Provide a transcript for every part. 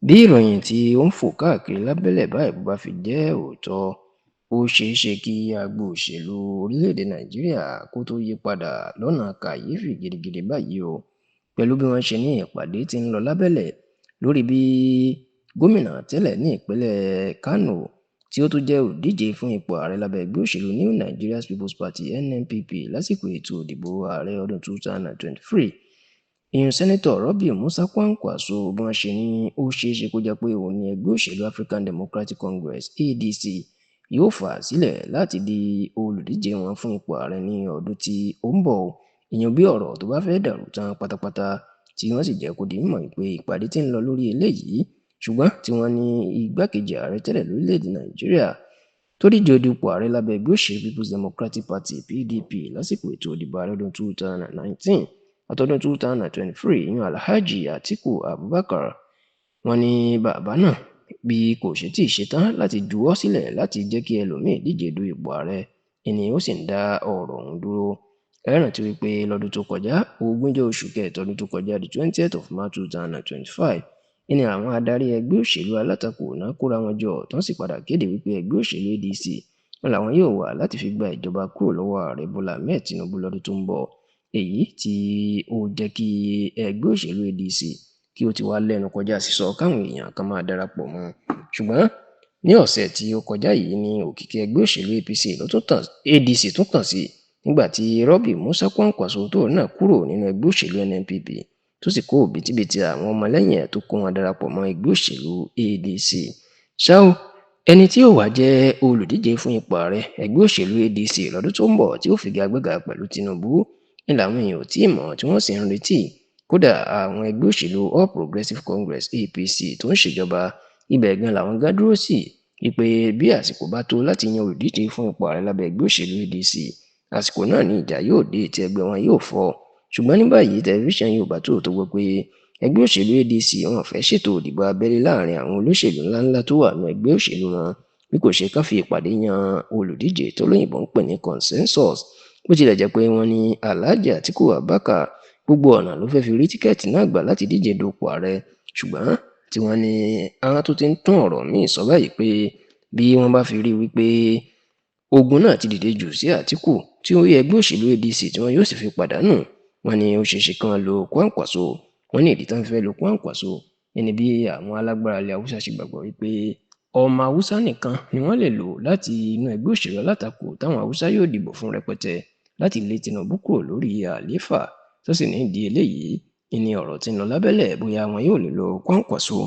Bí ìròyìn tí ó ń fò káàkiri lábẹ́lẹ̀ báyìí bó bá fi jẹ́ òótọ́, ó ṣeé ṣe kí agbo òṣèlú orílẹ̀-èdè Nàìjíríà kó tó yí padà lọ́nà kàyéfì gidigidi báyìí o, pẹ̀lú bí wọ́n ṣe ní ìpàdé tí ń lọ lábẹ́lẹ̀ lórí bí gómìnà tẹ́lẹ̀ ní ìpínlẹ̀ Kánò tí ó tún jẹ́ olùdíje fún ipò ààrẹ lábẹ́ ẹgbẹ́ òṣèlú New Nigerian People's Party (NNPP) lásìkò ètò ìdìbò ààrẹ ọdún 2023. Sẹ́nẹ́tọ̀ Robbie Musa Kwankwaso bí wọ́n ṣe ní ó ṣeé ṣe kó jẹ́ pé òun ni ẹgbẹ́ òṣèlú African Democratic Congress (ADC) yóò fà sílẹ̀ láti di olùdíje wọn fún ipò ààrẹ ní ọdún tí ó ń bọ̀. Ìyẹn bí ọ̀rọ̀ tó bá fẹ́ dàrú tán pátápátá, tí wọ́n sì jẹ́ kó di mímọ̀ pé ìpàdé tí ń lọ lórí eléyìí, ṣùgbọ́n tí wọ́n ní igbákejì ààrẹ tẹ́lẹ̀ lórílẹ̀-èdè Nàìjíríà tó díje dupò ààrẹ lábẹ́ ẹgbẹ́ òṣèlú People's Democratic Party (PDP) lásìkò ètò ìdìbò ààrẹ ọdún 2019 àtọdún 2023 ìyẹn Alhaji Atiku Abubakar, wọ́n ní bàbá náà bí kò ṣe tíì ṣetán láti juwọ́ sílẹ̀ láti jẹ́ kí ẹlòmíì díje du ipò ààrẹ, ìní ó sì ń dá ọ̀rọ̀ ọ̀hún dúró. Ẹ rántí wípé lọ́dún tó kọjá, 20 oṣù kẹta ọdún tó kọjá di 20th of March 2025, ìní àwọn adarí ẹgbẹ́ òṣèlú alátakò náà kóra wọn jọ tán sì padà kéde wípé ẹgbẹ́ òṣèlú ADC wọn làwọn yóò wà láti fi gba ìjọba kúrò lọ́wọ́ ààrẹ Bọ́lá Ahmed Tinubu lọ́dún tó ń bọ̀. Èyí tí ó jẹ́ kí ẹgbẹ́ òṣèlú ADC kí ó ti wá lẹ́nu kọjá sísọ káwọn èèyàn kan máa darapọ̀ mọ́. Ṣùgbọ́n ní ọ̀sẹ̀ tí ó kọjá yìí ní òkìkí ẹgbẹ́ òṣèlú ADC tún tàn sí nígbà tí Robbie Musa Kwankwaso tó náà kúrò nínú ẹgbẹ́ òṣèlú NNPP tó sì kó òbítíbitì àwọn ọmọlẹ́yìn ẹ̀ tó kó wọn darapọ̀ mọ́ ẹgbẹ́ òṣèlú ADC. Ṣá o, ẹni tí yóò wá jẹ́ olùdíje fún ipò ààrẹ ẹgbẹ́ òṣèlú ADC lọ́dún tó ń bọ̀ tí ó figagbága pẹ̀lú Tinubu ní làwọn èèyàn ò tíì mọ̀ tí wọ́n sì ń retí. Kódà àwọn ẹgbẹ́ òṣèlú All Progressives Congress (APC) tó ń ṣèjọba, ibẹ̀ gan làwọn gá dúró sí wípé bí àsìkò bá tó láti yan olùdíje fún ipò ààrẹ lábẹ́ ẹgbẹ́ òṣèlú ADC, àsìkò náà ni ìjà yóò dé tí ẹgbẹ́ wọn yóò fọ́. Ṣùgbọ́n ní báyìí tẹlifíṣàn Yorùbá Tòótọ́ gbọ́ pé ẹgbẹ́ òṣèlú ADC wọn fẹ́ ṣètò ìdìbò abẹ́lé láàrin àwọn olóṣèlú ńláńlá tó wà nínú ẹgbẹ́ òṣèlú wọn, bí kò ṣe kán fi ìpàdé yan olùdíje tó lóyìnbó ń pè ní consensus. Bó tilẹ̀ jẹ́ pé wọ́n ní Alhaji Atiku Abubakar gbogbo ọ̀nà ló fẹ́ fi rí tíkẹ́ẹ̀tì náà gbà láti díje dupò ààrẹ, ṣùgbọ́n tí wọ́n ní àwọn tó ti ń tún ọ̀rọ̀ míì sọ báyìí pé bí wọ́n bá fi rí wípé ogun náà ti dìde jù sí Atiku tí ó yẹ ẹgbẹ́ òṣèlú ADC tí wọn yóò sì fi pàdánù, wọ́n ní ó ṣeéṣe kan lo Kwankwaso. Wọ́n ní ìdí tán fẹ́ lo Kwankwaso ẹni bí àwọn alágbára ilẹ̀ Haúsá ṣe gbàgbọ́ wípé ọmọ Haúsá nìkan ni wọ́n lè lò láti inú ẹgbẹ́ òṣèlú alátakò táwọn Haúsá yóò dìbò fún rẹpẹtẹ láti lé Tinubu kúrò lórí àlééfà. Tó sì ní ìdí eléyìí ní ọ̀rọ̀ tí ń lọ lábẹ́lẹ̀ bóyá wọn yóò lè lo Kwankwaso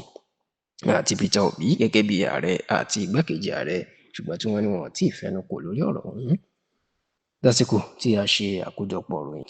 àti Peter Obi gẹ́gẹ́ bí ààrẹ àti igbákejì ààrẹ, ṣùgbọ́n tí wọ́n ní wọn ò tíì fẹnu kò lórí ọ̀rọ̀ ọ̀hún lásìkò tí a ṣe àkójọpọ̀ ìròyìn.